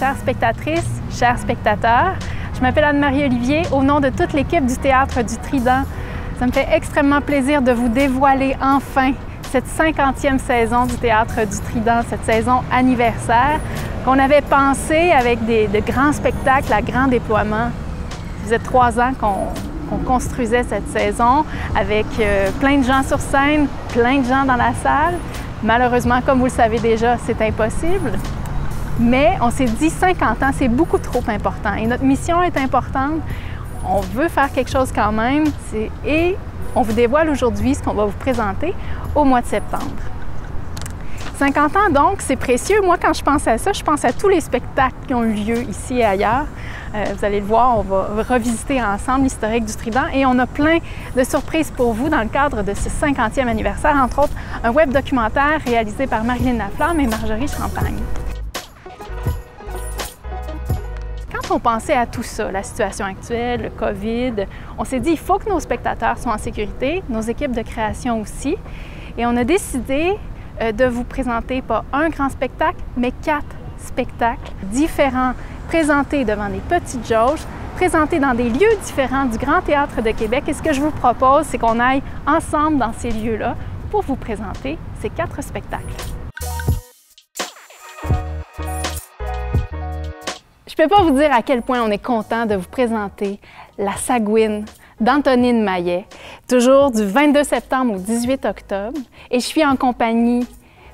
chères spectatrices, chers spectateurs. Je m'appelle Anne-Marie Olivier, au nom de toute l'équipe du Théâtre du Trident. Ça me fait extrêmement plaisir de vous dévoiler enfin cette 50e saison du Théâtre du Trident, cette saison anniversaire qu'on avait pensé avec de grands spectacles à grand déploiement. Ça faisait 3 ans qu'on construisait cette saison avec plein de gens sur scène, plein de gens dans la salle. Malheureusement, comme vous le savez déjà, c'est impossible. Mais on s'est dit 50 ans, c'est beaucoup trop important et notre mission est importante. On veut faire quelque chose quand même et on vous dévoile aujourd'hui ce qu'on va vous présenter au mois de septembre. 50 ans donc, c'est précieux. Moi, quand je pense à ça, je pense à tous les spectacles qui ont eu lieu ici et ailleurs. Vous allez le voir, on va revisiter ensemble l'historique du Trident et on a plein de surprises pour vous dans le cadre de ce 50e anniversaire, entre autres un web documentaire réalisé par Marilyn Laflamme et Marjorie Champagne. Quand on pensait à tout ça, la situation actuelle, le COVID, on s'est dit il faut que nos spectateurs soient en sécurité, nos équipes de création aussi, et on a décidé de vous présenter pas un grand spectacle, mais 4 spectacles différents, présentés devant des petites jauges, présentés dans des lieux différents du Grand Théâtre de Québec. Et ce que je vous propose, c'est qu'on aille ensemble dans ces lieux-là pour vous présenter ces 4 spectacles. Je ne peux pas vous dire à quel point on est content de vous présenter La Sagouine d'Antonine Maillet, toujours du 22 septembre au 18 octobre. Et je suis en compagnie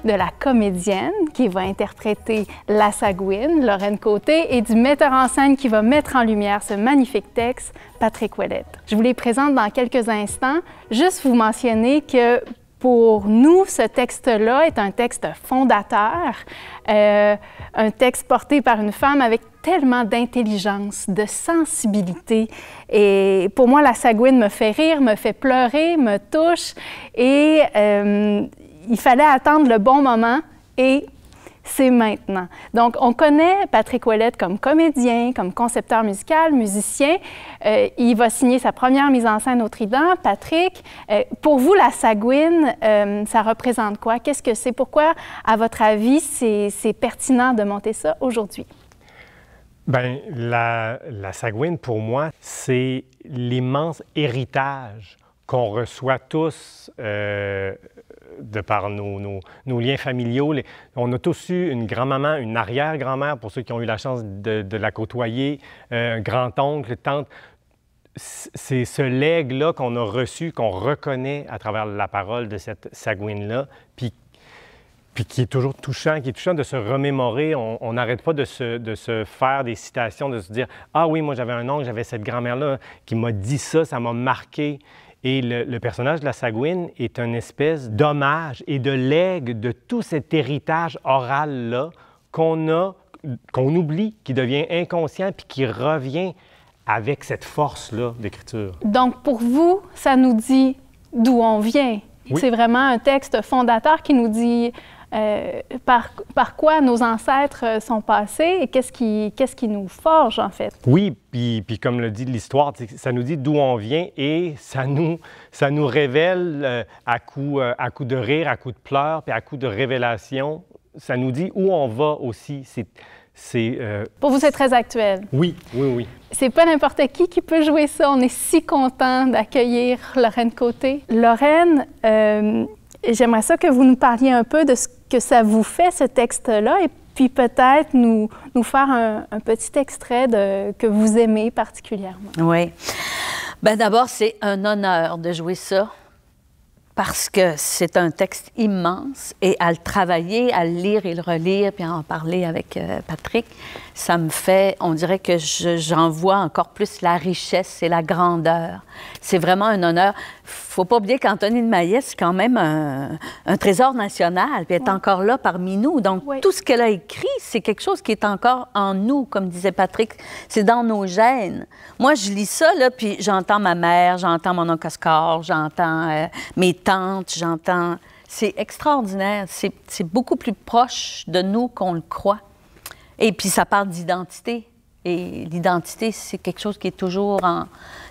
de la comédienne qui va interpréter La Sagouine, Lorraine Côté, et du metteur en scène qui va mettre en lumière ce magnifique texte, Patrick Ouellette. Je vous les présente dans quelques instants. Juste vous mentionner que pour nous, ce texte-là est un texte fondateur, un texte porté par une femme avec tellement d'intelligence, de sensibilité. Et pour moi, La Sagouine me fait rire, me fait pleurer, me touche. Et il fallait attendre le bon moment et c'est maintenant. Donc, on connaît Patrick Ouellette comme comédien, comme concepteur musical, musicien. Il va signer sa première mise en scène au Trident. Patrick, pour vous, La Sagouine, ça représente quoi? Qu'est-ce que c'est? Pourquoi, à votre avis, c'est pertinent de monter ça aujourd'hui? Bien, la Sagouine, pour moi, c'est l'immense héritage qu'on reçoit tous de par nos liens familiaux. On a tous eu une grand-maman, une arrière-grand-mère, pour ceux qui ont eu la chance de la côtoyer, un grand-oncle, tante. C'est ce legs-là qu'on a reçu, qu'on reconnaît à travers la parole de cette Sagouine-là, puis qui est toujours touchant, de se remémorer. On n'arrête pas de se faire des citations, de se dire « Ah oui, moi j'avais un oncle, j'avais cette grand-mère-là qui m'a dit ça, ça m'a marqué ». Et le personnage de la Sagouine est une espèce d'hommage et de legs de tout cet héritage oral-là qu'on oublie, qui devient inconscient puis qui revient avec cette force-là d'écriture. Donc, pour vous, ça nous dit d'où on vient. Oui. C'est vraiment un texte fondateur qui nous dit par quoi nos ancêtres sont passés et qu'est-ce qui nous forge, en fait. Oui, puis comme le dit l'histoire, ça nous dit d'où on vient et ça nous révèle à coup de rire, à coup de pleurs, puis à coup de révélation. Ça nous dit où on va aussi. Pour vous, c'est très actuel. Oui, oui, oui. C'est pas n'importe qui peut jouer ça. On est si content d'accueillir Lorraine Côté. Lorraine, j'aimerais ça que vous nous parliez un peu de ce que ça vous fait, ce texte-là, et puis peut-être nous faire un petit extrait que vous aimez particulièrement. Oui. Bien, d'abord, c'est un honneur de jouer ça parce que c'est un texte immense et à le travailler, à le lire et le relire, puis à en parler avec Patrick, ça me fait, on dirait que j'en vois encore plus la richesse et la grandeur. C'est vraiment un honneur. Faut pas oublier qu'Antonine Maillet, c'est quand même un trésor national, puis elle est encore là parmi nous. Donc, tout ce qu'elle a écrit, c'est quelque chose qui est encore en nous, comme disait Patrick. C'est dans nos gènes. Moi, je lis ça, là, puis j'entends ma mère, j'entends mon oncle Oscar, j'entends mes tantes, j'entends... C'est extraordinaire. C'est beaucoup plus proche de nous qu'on le croit. Et puis, ça parle d'identité. Et l'identité, c'est quelque chose qui est toujours en...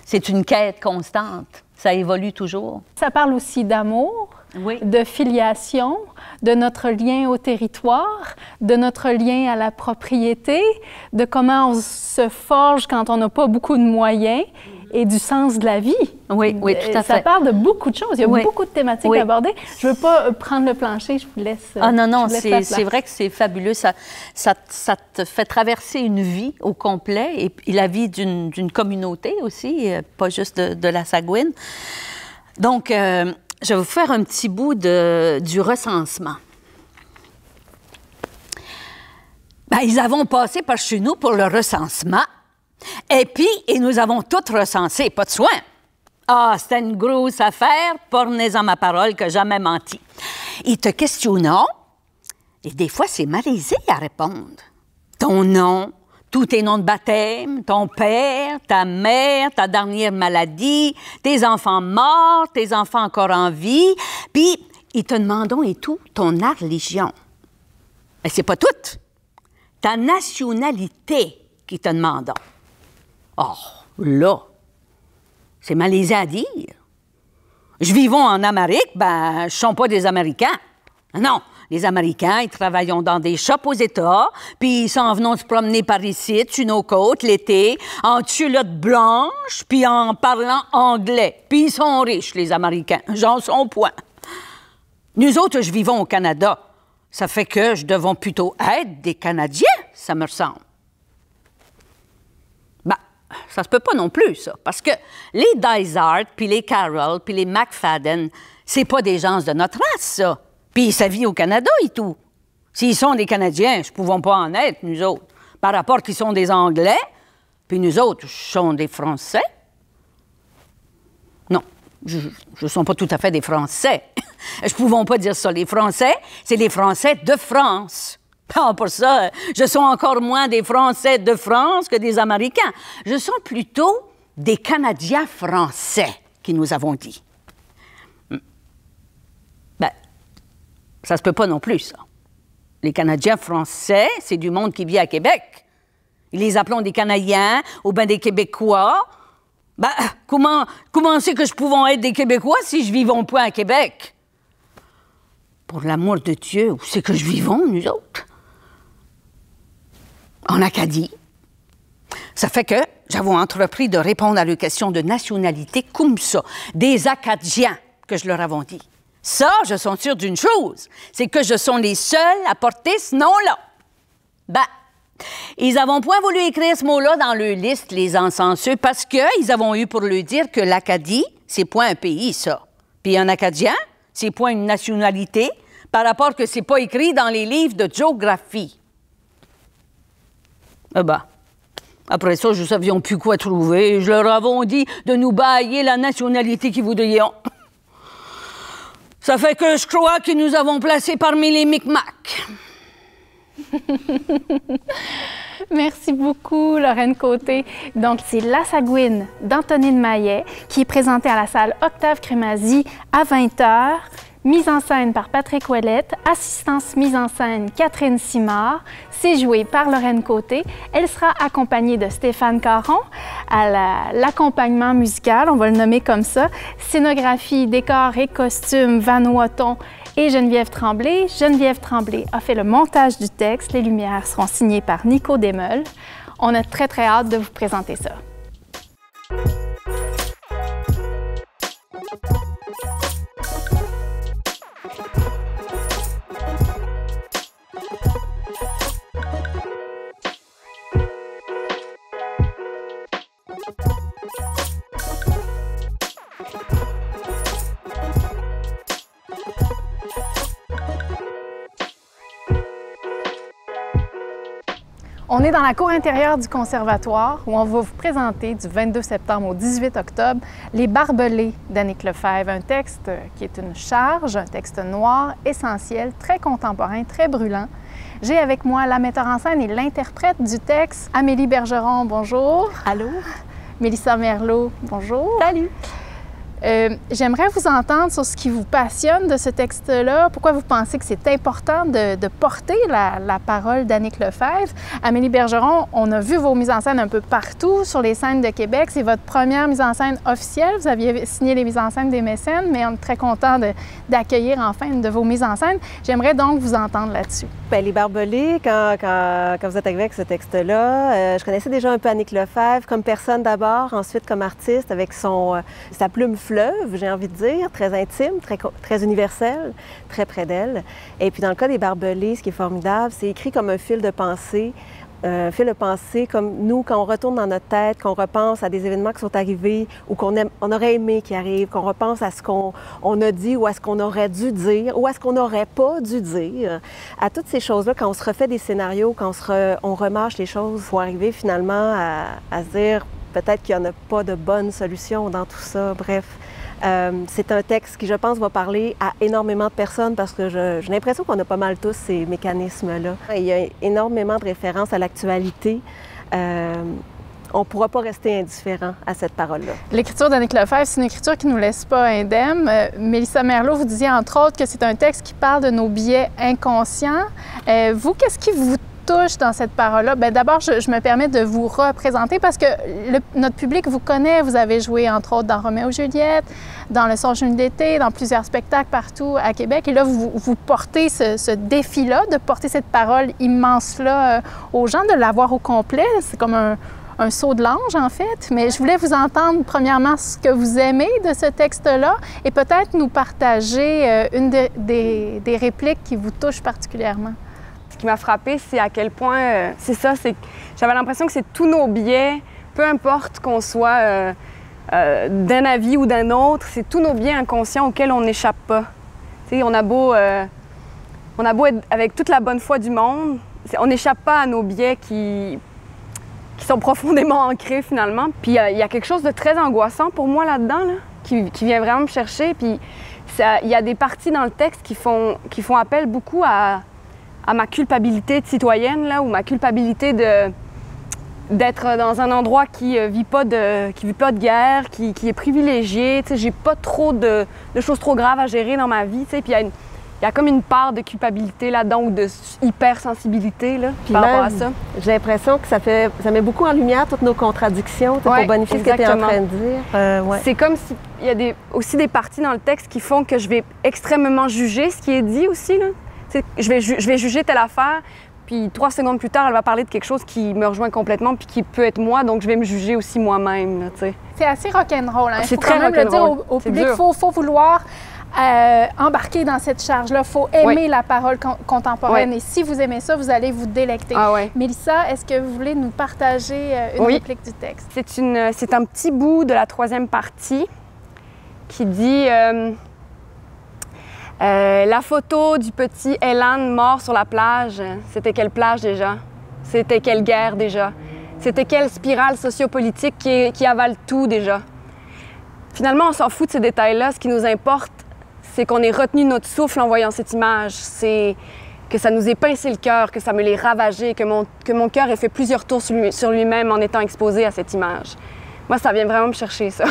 C'est une quête constante. Ça évolue toujours. Ça parle aussi d'amour. Oui. de filiation, de notre lien au territoire, de notre lien à la propriété, de comment on se forge quand on n'a pas beaucoup de moyens et du sens de la vie. Oui, oui, tout à fait. Ça parle de beaucoup de choses. Il y a Oui. beaucoup de thématiques Oui. à aborder. Je ne veux pas prendre le plancher, je vous laisse. Ah non, non, je vous laisse la place. c'est vrai que c'est fabuleux. Ça te fait traverser une vie au complet et la vie d'une communauté aussi, pas juste de la Sagouine. Donc, je vais vous faire un petit bout du recensement. Ben, ils avons passé par chez nous pour le recensement. Et puis, et nous avons tout recensé, pas de soin. Ah, c'était une grosse affaire, pornez en ma parole que jamais menti. Ils te questionnent, et des fois, c'est malaisé à répondre. Ton nom, tous tes noms de baptême, ton père, ta mère, ta dernière maladie, tes enfants morts, tes enfants encore en vie, puis ils te demandent et tout ton religion. Mais c'est pas tout. Ta nationalité qu'ils te demandent. Oh, là, c'est malaisé à dire. Je vivons en Amérique, ben, je ne sont pas des Américains. Non, les Américains, ils travaillent dans des shops aux États, puis ils s'en venons se promener par ici, sur nos côtes, l'été, en culotte blanche, puis en parlant anglais. Puis ils sont riches, les Américains. J'en sont point. Nous autres, je vivons au Canada. Ça fait que je devons plutôt être des Canadiens, ça me ressemble. Ça se peut pas non plus, ça. Parce que les Dysart, puis les Carroll, puis les McFadden, c'est pas des gens de notre race, ça. Puis ça vit au Canada et tout. S'ils sont des Canadiens, je ne pouvons pas en être, nous autres. Par rapport qu'ils sont des Anglais, puis nous autres, sont des Français. Non, je ne sont pas tout à fait des Français. Je ne pouvons pas dire ça. Les Français, c'est les Français de France. Ah, pour ça, je suis encore moins des Français de France que des Américains. Je suis plutôt des Canadiens français, qui nous avons dit. Ben, ça se peut pas non plus, ça. Les Canadiens français, c'est du monde qui vit à Québec. Ils les appelons des Canadiens ou bien des Québécois. Ben, comment c'est que je pouvais être des Québécois si je vivons point à Québec? Pour l'amour de Dieu, où c'est que je vivons, nous autres? En Acadie. Ça fait que j'avais entrepris de répondre à leurs questions de nationalité comme ça. Des Acadiens, que je leur avais dit. Ça, je suis sûre d'une chose, c'est que je suis les seuls à porter ce nom-là. Ben, ils n'avaient point voulu écrire ce mot-là dans leur liste, les encenseux, parce qu'ils avaient eu pour leur dire que l'Acadie, c'est point un pays, ça. Puis un Acadien, c'est point une nationalité, par rapport que c'est pas écrit dans les livres de géographie. Eh ben, après ça, je ne savions plus quoi trouver. Je leur avais dit de nous bailler la nationalité qu'ils voudrions. Ça fait que je crois que nous avons placé parmi les Micmacs. Merci beaucoup, Lorraine Côté. Donc, c'est La Sagouine d'Antonine Maillet qui est présentée à la salle Octave Crémazie à 20h. Mise en scène par Patrick Ouellette, assistance mise en scène Catherine Simard. C'est joué par Lorraine Côté. Elle sera accompagnée de Stéphane Caron à l'accompagnement musical, on va le nommer comme ça. Scénographie, décor et costumes, Van Watton et Geneviève Tremblay. Geneviève Tremblay a fait le montage du texte. Les lumières seront signées par Nico Desmeules. On a très, très hâte de vous présenter ça. On est dans la cour intérieure du Conservatoire où on va vous présenter du 22 septembre au 18 octobre Les Barbelés d'Annick Lefebvre, un texte qui est une charge, un texte noir, essentiel, très contemporain, très brûlant. J'ai avec moi la metteur en scène et l'interprète du texte, Amélie Bergeron, bonjour. Allô? Mélissa Merlot, bonjour. Salut. J'aimerais vous entendre sur ce qui vous passionne de ce texte-là. Pourquoi vous pensez que c'est important de porter la parole d'Annick Lefebvre? Amélie Bergeron, on a vu vos mises en scène un peu partout sur les scènes de Québec. C'est votre première mise en scène officielle. Vous aviez signé les mises en scène des mécènes, mais on est très content d'accueillir enfin une de vos mises en scène. J'aimerais donc vous entendre là-dessus. Bien, les Barbelés, quand vous êtes arrivé avec ce texte-là, je connaissais déjà un peu Annick Lefebvre comme personne d'abord, ensuite comme artiste avec sa plume fleuve, j'ai envie de dire, très intime, très universelle, très près d'elle. Et puis dans le cas des Barbelés, ce qui est formidable, c'est écrit comme un fil de pensée. Un fil de pensée comme nous, quand on retourne dans notre tête, qu'on repense à des événements qui sont arrivés ou on aurait aimé qu'ils arrivent, qu'on repense à ce qu'on a dit ou à ce qu'on aurait dû dire ou à ce qu'on n'aurait pas dû dire. À toutes ces choses-là, quand on se refait des scénarios, quand on remâche les choses, il faut arriver finalement à se dire peut-être qu'il n'y en a pas de bonne solution dans tout ça. Bref, c'est un texte qui, je pense, va parler à énormément de personnes parce que j'ai l'impression qu'on a pas mal tous ces mécanismes-là. Il y a énormément de références à l'actualité. On ne pourra pas rester indifférent à cette parole-là. L'écriture d'Annick Lefebvre, c'est une écriture qui ne nous laisse pas indemnes. Mélissa Merlot, vous disiez entre autres que c'est un texte qui parle de nos biais inconscients. Vous, qu'est-ce qui vous touche dans cette parole-là? Bien, d'abord, je me permets de vous représenter parce que notre public vous connaît. Vous avez joué, entre autres, dans Roméo et Juliette, dans Le Songe d'une d'été, dans plusieurs spectacles partout à Québec. Et là, vous portez ce défi-là, de porter cette parole immense-là aux gens, de l'avoir au complet. C'est comme un saut de l'ange, en fait. Mais je voulais vous entendre, premièrement, ce que vous aimez de ce texte-là et peut-être nous partager une des répliques qui vous touchent particulièrement. Ce qui m'a frappée, c'est à quel point, c'est ça, c'est que j'avais l'impression que c'est tous nos biais, peu importe qu'on soit d'un avis ou d'un autre, c'est tous nos biais inconscients auxquels on n'échappe pas. Tu sais, on a beau être avec toute la bonne foi du monde, on n'échappe pas à nos biais qui sont profondément ancrés finalement. Puis il y a quelque chose de très angoissant pour moi là-dedans, là, qui vient vraiment me chercher. Puis il y a des parties dans le texte qui font appel beaucoup à ma culpabilité de citoyenne, là, ou ma culpabilité d'être dans un endroit qui vit pas de guerre, qui est privilégié. Tu sais, j'ai pas trop de choses trop graves à gérer dans ma vie. Tu sais, puis il y a comme une part de culpabilité là-dedans ou de hypersensibilité là, par rapport à ça. J'ai l'impression que ça met beaucoup en lumière toutes nos contradictions, pour bonifier ce que tu es en train de dire. Ouais. C'est comme s'il y a aussi des parties dans le texte qui font que je vais extrêmement juger ce qui est dit aussi, là. Je vais juger telle affaire, puis 3 secondes plus tard, elle va parler de quelque chose qui me rejoint complètement puis qui peut être moi, donc je vais me juger aussi moi-même. C'est assez rock'n'roll. Hein? C'est très rock'n'roll. Le dire au public, il faut vouloir embarquer dans cette charge-là. Il faut aimer la parole contemporaine. Et si vous aimez ça, vous allez vous délecter. Mélissa, est-ce que vous voulez nous partager une réplique du texte? C'est un petit bout de la 3e partie qui dit... la photo du petit Elan mort sur la plage, c'était quelle plage déjà? C'était quelle guerre déjà? C'était quelle spirale sociopolitique qui avale tout déjà? Finalement, on s'en fout de ces détails-là. Ce qui nous importe, c'est qu'on ait retenu notre souffle en voyant cette image. C'est que ça nous ait pincé le cœur, que ça me l'ait ravagé, que mon cœur ait fait plusieurs tours sur lui-même en étant exposé à cette image. Moi, ça vient vraiment me chercher, ça.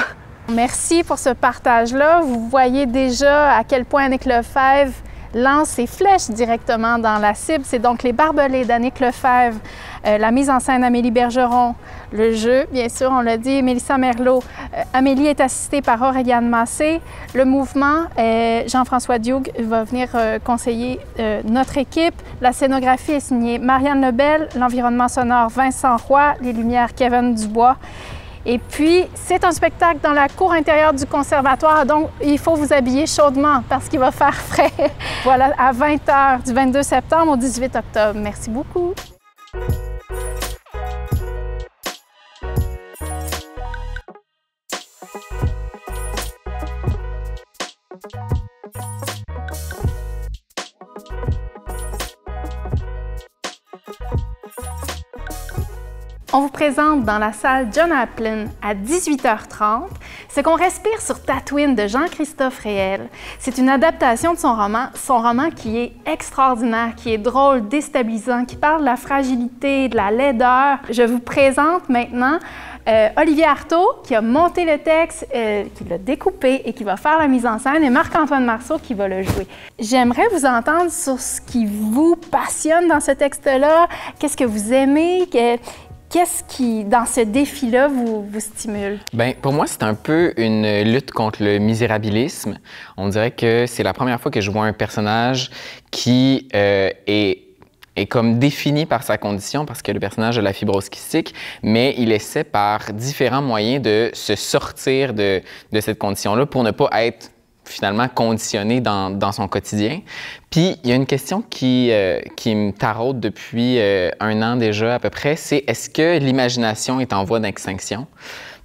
Merci pour ce partage-là. Vous voyez déjà à quel point Annick Lefebvre lance ses flèches directement dans la cible. C'est donc Les Barbelés d'Annick Lefebvre, la mise en scène Amélie Bergeron, le jeu, bien sûr, on l'a dit, Mélissa Merlot. Amélie est assistée par Auréliane Massé. Le mouvement, Jean-François Dioug va venir conseiller notre équipe. La scénographie est signée Marianne Lebel, l'environnement sonore Vincent Roy, les lumières Kevin Dubois. Et puis, c'est un spectacle dans la cour intérieure du conservatoire, donc il faut vous habiller chaudement parce qu'il va faire frais. Voilà, à 20h du 22 septembre au 18 octobre. Merci beaucoup. On vous présente dans la salle John Aplin à 18h30 ce qu'on respire sur Tatooine de Jean-Christophe Réel. C'est une adaptation de son roman qui est extraordinaire, qui est drôle, déstabilisant, qui parle de la fragilité, de la laideur. Je vous présente maintenant Olivier Artaud, qui a monté le texte, qui l'a découpé et qui va faire la mise en scène, et Marc-Antoine Marceau qui va le jouer. J'aimerais vous entendre sur ce qui vous passionne dans ce texte-là. Qu'est-ce que vous aimez? Qu'est-ce qui, dans ce défi-là, vous stimule? Bien, pour moi, c'est un peu une lutte contre le misérabilisme. On dirait que c'est la première fois que je vois un personnage qui est comme défini par sa condition, parce que le personnage a la fibrose kystique, mais il essaie par différents moyens de se sortir de cette condition-là pour ne pas être finalement conditionné dans son quotidien. Puis, il y a une question qui me taraude depuis 1 an déjà à peu près, c'est est-ce que l'imagination est en voie d'extinction?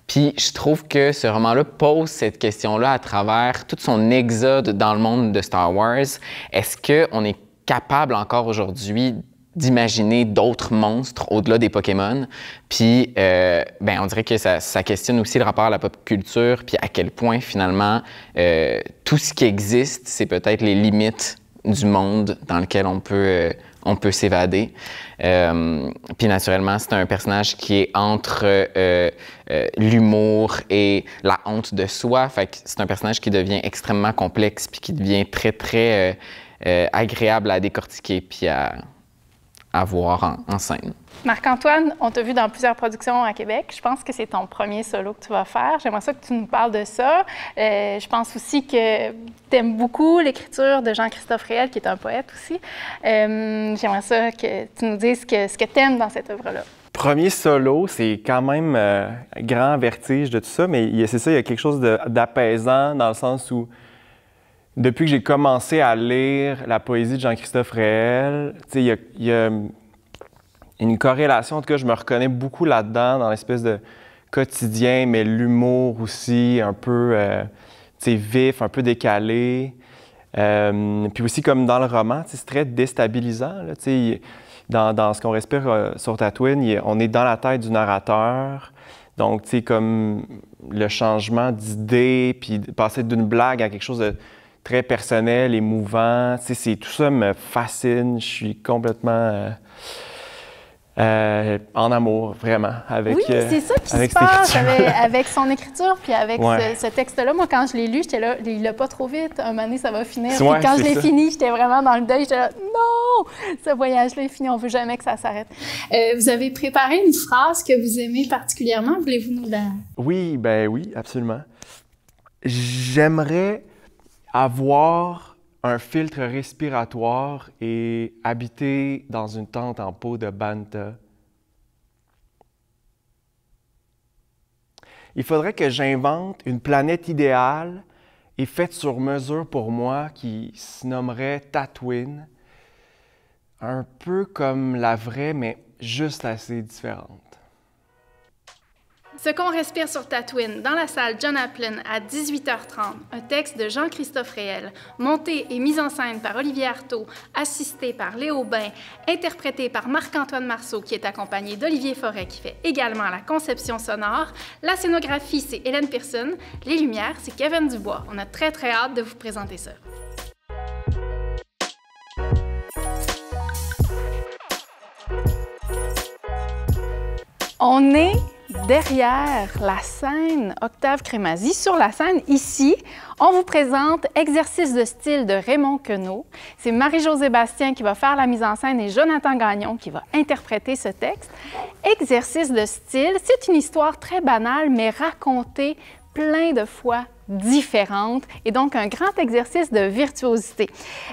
Puis, je trouve que ce roman-là pose cette question-là à travers tout son exode dans le monde de Star Wars. Est-ce qu'on est capable encore aujourd'hui d'imaginer d'autres monstres au-delà des Pokémon? Puis, on dirait que ça questionne aussi le rapport à la pop culture, puis à quel point, finalement, tout ce qui existe, c'est peut-être les limites du monde dans lequel on peut s'évader. Puis, naturellement, c'est un personnage qui est entre l'humour et la honte de soi. Fait que c'est un personnage qui devient extrêmement complexe, puis qui devient très, très agréable à décortiquer, puis à voir en scène. Marc-Antoine, on t'a vu dans plusieurs productions à Québec. Je pense que c'est ton premier solo que tu vas faire. J'aimerais ça que tu nous parles de ça. Je pense aussi que tu aimes beaucoup l'écriture de Jean-Christophe Réel, qui est un poète aussi. J'aimerais ça que tu nous dises ce que tu aimes dans cette œuvre-là. Premier solo, c'est quand même grand vertige de tout ça, mais c'est ça, il y a quelque chose d'apaisant dans le sens où depuis que j'ai commencé à lire la poésie de Jean-Christophe Réel, il y a une corrélation, en tout cas, je me reconnais beaucoup là-dedans, dans l'espèce de quotidien, mais l'humour aussi, un peu vif, un peu décalé. Puis aussi, comme dans le roman, c'est très déstabilisant. Là, dans ce qu'on respire sur Tatooine, on est dans la tête du narrateur. Donc, comme le changement d'idée, puis passer d'une blague à quelque chose de très personnel, émouvant. Tout ça me fascine. Je suis complètement en amour, vraiment, avec oui, c'est ça qui se passe avec son écriture, puis avec ce texte-là. Moi, quand je l'ai lu, j'étais là, il l'a pas trop vite. Un moment donné, ça va finir. Puis quand je l'ai fini, j'étais vraiment dans le deuil. J'étais là, non! Ce voyage-là est fini, on veut jamais que ça s'arrête. Vous avez préparé une phrase que vous aimez particulièrement. Voulez-vous nous la... Oui, oui, absolument. J'aimerais avoir un filtre respiratoire et habiter dans une tente en peau de banta. Il faudrait que j'invente une planète idéale et faite sur mesure pour moi qui se nommerait Tatooine, un peu comme la vraie, mais juste assez différente. Ce qu'on respire sur Tatooine, dans la salle John Aplin à 18h30, un texte de Jean-Christophe Réel, monté et mis en scène par Olivier Artaud, assisté par Léo Bain, interprété par Marc-Antoine Marceau, qui est accompagné d'Olivier Forêt, qui fait également la conception sonore. La scénographie, c'est Hélène Pearson. Les lumières, c'est Kevin Dubois. On a très, très hâte de vous présenter ça. On est derrière la scène Octave Crémazie. Sur la scène, ici, on vous présente Exercice de style de Raymond Queneau. C'est Marie-Josée Bastien qui va faire la mise en scène et Jonathan Gagnon qui va interpréter ce texte. Exercice de style, c'est une histoire très banale, mais racontée plein de fois différentes et donc un grand exercice de virtuosité.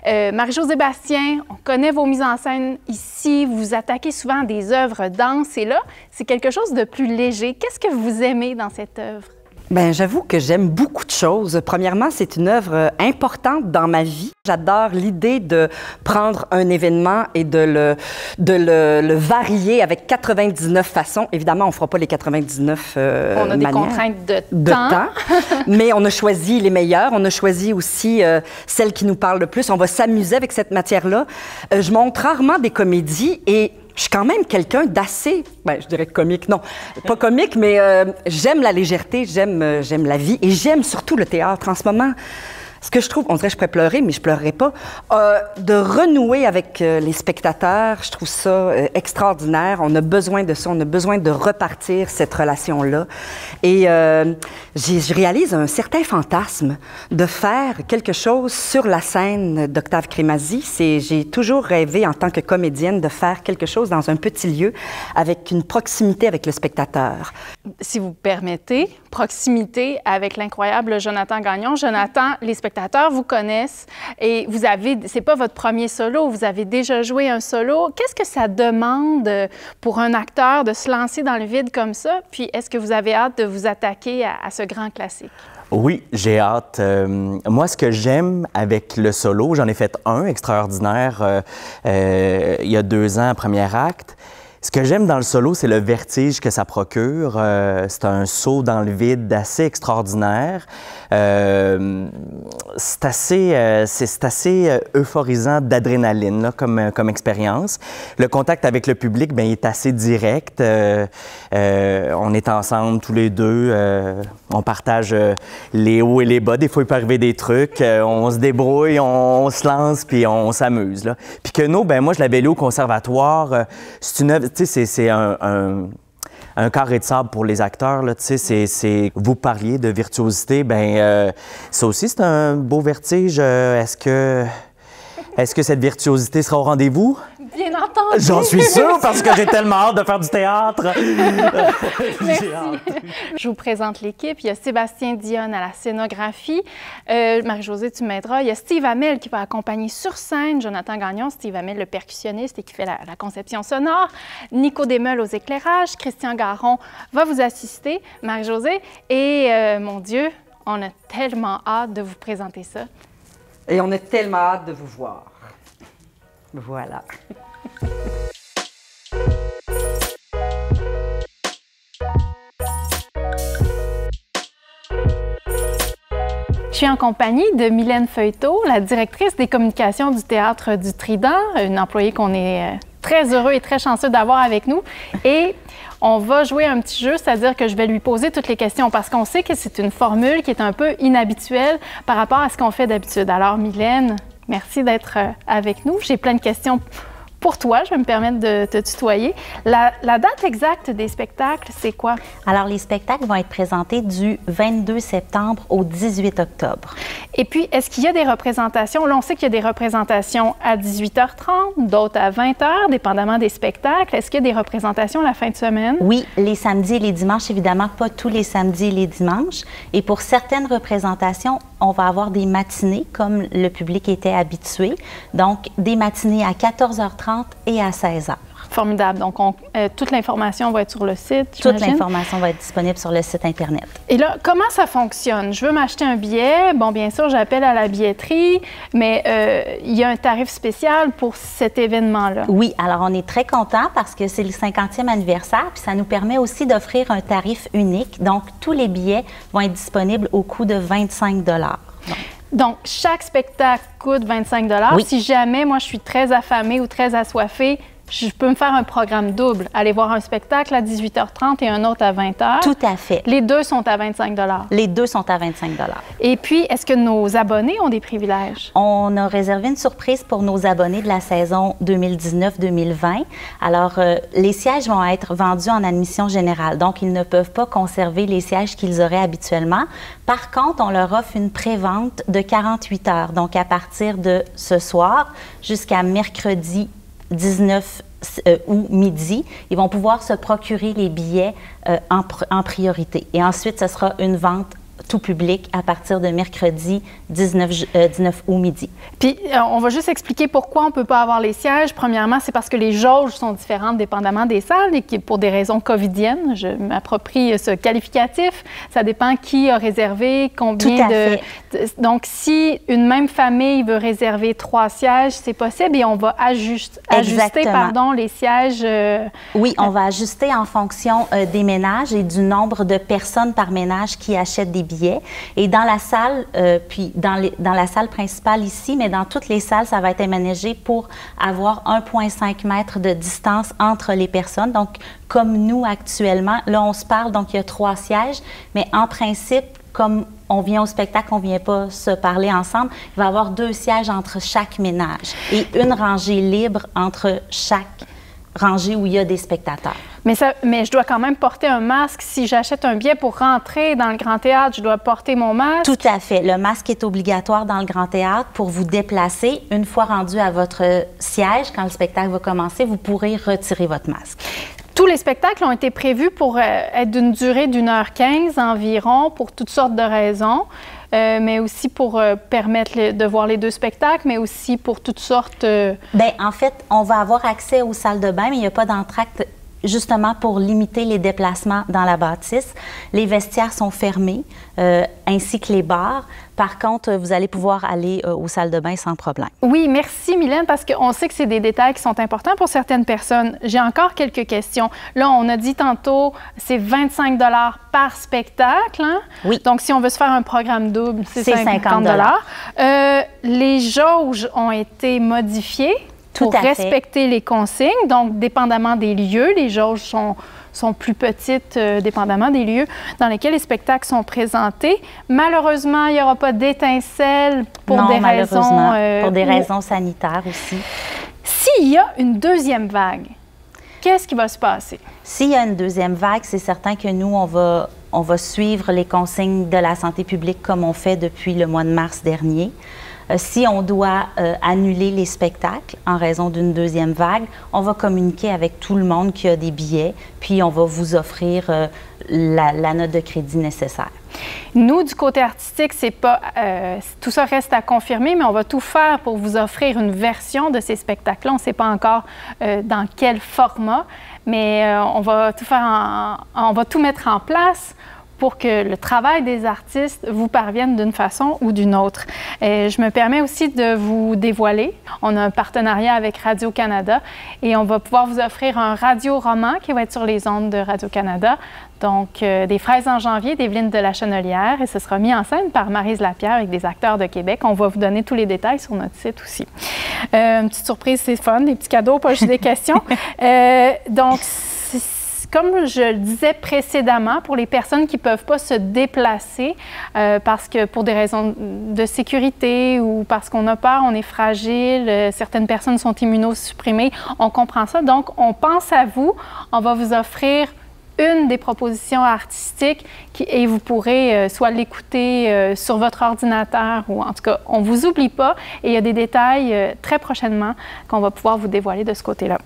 Marie-Josée Bastien, on connaît vos mises en scène ici, vous attaquez souvent à des œuvres denses et là, c'est quelque chose de plus léger. Qu'est-ce que vous aimez dans cette œuvre? Bien, j'avoue que j'aime beaucoup de choses. Premièrement, c'est une œuvre importante dans ma vie. J'adore l'idée de prendre un événement et de le varier avec 99 façons. Évidemment, on ne fera pas les 99 manières. On a des contraintes de temps. Mais on a choisi les meilleures. On a choisi aussi celles qui nous parlent le plus. On va s'amuser avec cette matière-là. Je montre rarement des comédies et je suis quand même quelqu'un d'assez, je dirais comique, non, pas comique, mais j'aime la légèreté, j'aime la vie et j'aime surtout le théâtre. En ce moment, Ce que je trouve, on dirait que je pourrais pleurer, mais je pleurerai pas, de renouer avec les spectateurs, je trouve ça extraordinaire. On a besoin de ça, on a besoin de repartir cette relation-là. Et je réalise un certain fantasme de faire quelque chose sur la scène d'Octave Crémazie. J'ai toujours rêvé en tant que comédienne de faire quelque chose dans un petit lieu avec une proximité avec le spectateur. Si vous permettez, proximité avec l'incroyable Jonathan Gagnon. Jonathan, les spectateurs vous connaissent et vous avez, c'est pas votre premier solo, vous avez déjà joué un solo. Qu'est-ce que ça demande pour un acteur de se lancer dans le vide comme ça? Puis est-ce que vous avez hâte de vous attaquer à ce grand classique? Oui, j'ai hâte. Moi, ce que j'aime avec le solo, j'en ai fait un extraordinaire il y a 2 ans, premier acte. Ce que j'aime dans le solo, c'est le vertige que ça procure. C'est un saut dans le vide assez extraordinaire. C'est assez euphorisant d'adrénaline là, comme expérience. Le contact avec le public, bien, il est assez direct. On est ensemble tous les deux. On partage les hauts et les bas. Des fois, il peut arriver des trucs. On se débrouille, on se lance, puis on s'amuse. Là. Puis que nous, ben moi, je l'avais lu au conservatoire. C'est une œuvre, tu sais, c'est un carré de sable pour les acteurs, là, tu sais, vous parliez de virtuosité, bien, ça aussi, c'est un beau vertige. Est-ce que cette virtuosité sera au rendez-vous? Bien entendu! J'en suis sûre, parce que j'ai tellement hâte de faire du théâtre! Merci. Je vous présente l'équipe. Il y a Sébastien Dionne à la scénographie. Marie-Josée, tu m'aideras. Il y a Steve Hamel qui va accompagner sur scène Jonathan Gagnon. Steve Hamel, le percussionniste et qui fait la conception sonore. Nico Desmeules aux éclairages. Christian Garon va vous assister. Marie-Josée. Et, mon Dieu, on a tellement hâte de vous présenter ça. Et on a tellement hâte de vous voir. Voilà. Je suis en compagnie de Mylène Feuilletot, la directrice des communications du Théâtre du Trident, une employée qu'on est très heureux et très chanceux d'avoir avec nous. Et on va jouer un petit jeu, c'est-à-dire que je vais lui poser toutes les questions parce qu'on sait que c'est une formule qui est un peu inhabituelle par rapport à ce qu'on fait d'habitude. Alors, Mylène, merci d'être avec nous. J'ai plein de questions pour toi, je vais me permettre de te tutoyer. La date exacte des spectacles, c'est quoi? Alors, les spectacles vont être présentés du 22 septembre au 18 octobre. Et puis, est-ce qu'il y a des représentations? Là, on sait qu'il y a des représentations à 18h30, d'autres à 20h, dépendamment des spectacles. Est-ce qu'il y a des représentations la fin de semaine? Oui, les samedis et les dimanches, évidemment, pas tous les samedis et les dimanches. Et pour certaines représentations, on va avoir des matinées, comme le public était habitué. Donc, des matinées à 14h30 et à 16h. Formidable. Donc, toute l'information va être sur le site, Toute l'information va être disponible sur le site Internet. Et là, comment ça fonctionne? Je veux m'acheter un billet. Bon, bien sûr, j'appelle à la billetterie, mais il y a un tarif spécial pour cet événement-là. Oui, alors on est très contents parce que c'est le 50e anniversaire, puis ça nous permet aussi d'offrir un tarif unique. Donc, tous les billets vont être disponibles au coût de 25 $. Donc, chaque spectacle coûte 25 $. Oui. Si jamais, moi, je suis très affamée ou très assoiffée, je peux me faire un programme double, aller voir un spectacle à 18h30 et un autre à 20h. Tout à fait. Les deux sont à 25 $. Les deux sont à 25 $. Et puis, est-ce que nos abonnés ont des privilèges? On a réservé une surprise pour nos abonnés de la saison 2019-2020. Alors, les sièges vont être vendus en admission générale. Donc, ils ne peuvent pas conserver les sièges qu'ils auraient habituellement. Par contre, on leur offre une pré-vente de 48 heures. Donc, à partir de ce soir jusqu'à mercredi 19 août midi, ils vont pouvoir se procurer les billets en priorité. Et ensuite, ce sera une vente tout public à partir de mercredi 19 août midi. Puis, on va juste expliquer pourquoi on ne peut pas avoir les sièges. Premièrement, c'est parce que les jauges sont différentes dépendamment des salles et pour des raisons covidiennes. Je m'approprie ce qualificatif. Ça dépend qui a réservé, combien Donc, si une même famille veut réserver 3 sièges, c'est possible et on va ajuster les sièges. Oui, on va ajuster en fonction des ménages et du nombre de personnes par ménage qui achètent des billets. Et dans la salle, puis dans la salle principale ici, mais dans toutes les salles, ça va être aménagé pour avoir 1,5 mètre de distance entre les personnes. Donc, comme nous actuellement, là, on se parle, donc il y a 3 sièges, mais en principe, comme on vient au spectacle, on ne vient pas se parler ensemble. Il va y avoir 2 sièges entre chaque ménage et une rangée libre entre chaque rangée où il y a des spectateurs. Mais je dois quand même porter un masque. Si j'achète un billet pour rentrer dans le Grand Théâtre, je dois porter mon masque? Tout à fait. Le masque est obligatoire dans le Grand Théâtre pour vous déplacer. Une fois rendu à votre siège, quand le spectacle va commencer, vous pourrez retirer votre masque. Tous les spectacles ont été prévus pour être d'une durée d'1h15 environ, pour toutes sortes de raisons, mais aussi pour permettre de voir les 2 spectacles, mais aussi pour toutes sortes... Bien, en fait, on va avoir accès aux salles de bain, mais il n'y a pas d'entracte justement pour limiter les déplacements dans la bâtisse. Les vestiaires sont fermés, ainsi que les bars. Par contre, vous allez pouvoir aller aux salles de bain sans problème. Oui, merci Mylène, parce qu'on sait que c'est des détails qui sont importants pour certaines personnes. J'ai encore quelques questions. Là, on a dit tantôt, c'est 25 $ par spectacle. Hein? Oui. Donc, si on veut se faire un programme double, c'est 50 $. Les jauges ont été modifiées pour respecter les consignes. Donc, dépendamment des lieux, les jauges sont plus petites, dépendamment des lieux dans lesquels les spectacles sont présentés. Malheureusement, il n'y aura pas d'étincelles pour des raisons... pour des raisons sanitaires aussi. S'il y a une deuxième vague, qu'est-ce qui va se passer? S'il y a une deuxième vague, c'est certain que nous, on va suivre les consignes de la santé publique comme on fait depuis le mois de mars dernier. Si on doit annuler les spectacles en raison d'une deuxième vague, on va communiquer avec tout le monde qui a des billets, puis on va vous offrir la note de crédit nécessaire. Nous, du côté artistique, c'est pas tout ça reste à confirmer, mais on va tout faire pour vous offrir une version de ces spectacles-là. On ne sait pas encore dans quel format, mais on va tout faire, on va tout mettre en place pour que le travail des artistes vous parvienne d'une façon ou d'une autre. Je me permets aussi de vous dévoiler. On a un partenariat avec Radio-Canada et on va pouvoir vous offrir un radio-roman qui va être sur les ondes de Radio-Canada. Donc, des Fraises en janvier d'Evelyne de la Chenelière, et ce sera mis en scène par Maryse Lapierre avec des acteurs de Québec. On va vous donner tous les détails sur notre site aussi. Une petite surprise, c'est fun, des petits cadeaux, pas juste des questions. Donc, comme je le disais précédemment, pour les personnes qui ne peuvent pas se déplacer parce que pour des raisons de sécurité ou parce qu'on a peur, on est fragile, certaines personnes sont immunosupprimées, on comprend ça. Donc, on pense à vous. On va vous offrir une des propositions artistiques et vous pourrez soit l'écouter sur votre ordinateur ou en tout cas, on ne vous oublie pas et il y a des détails très prochainement qu'on va pouvoir vous dévoiler de ce côté-là.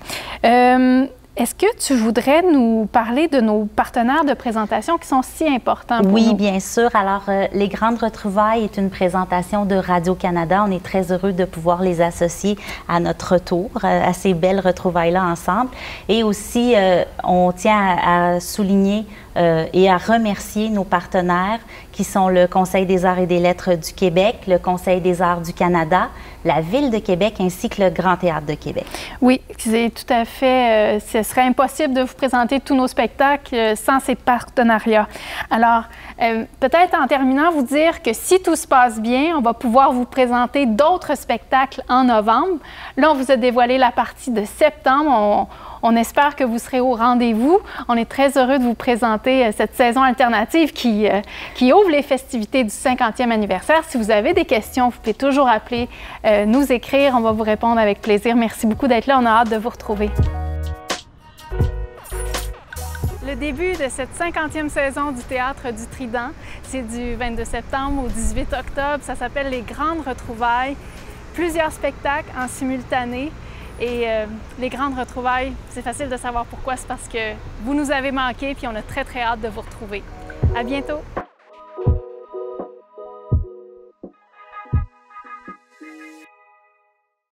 Est-ce que tu voudrais nous parler de nos partenaires de présentation qui sont si importants pour nous? Oui, bien sûr. Alors, Les Grandes Retrouvailles est une présentation de Radio-Canada. On est très heureux de pouvoir les associer à notre retour, à ces belles retrouvailles-là ensemble. Et aussi, on tient à souligner et à remercier nos partenaires qui sont le Conseil des arts et des lettres du Québec, le Conseil des arts du Canada, la Ville de Québec ainsi que le Grand Théâtre de Québec. Oui, c'est tout à fait. Ce serait impossible de vous présenter tous nos spectacles sans ces partenariats. Alors, peut-être en terminant, vous dire que si tout se passe bien, on va pouvoir vous présenter d'autres spectacles en novembre. Là, on vous a dévoilé la partie de septembre. On espère que vous serez au rendez-vous. On est très heureux de vous présenter cette saison alternative qui ouvre les festivités du 50e anniversaire. Si vous avez des questions, vous pouvez toujours appeler, nous écrire. On va vous répondre avec plaisir. Merci beaucoup d'être là. On a hâte de vous retrouver. Le début de cette 50e saison du Théâtre du Trident, c'est du 22 septembre au 18 octobre. Ça s'appelle Les Grandes Retrouvailles. Plusieurs spectacles en simultané. Et les Grandes Retrouvailles, c'est facile de savoir pourquoi. C'est parce que vous nous avez manqué, puis on a très, très hâte de vous retrouver. À bientôt!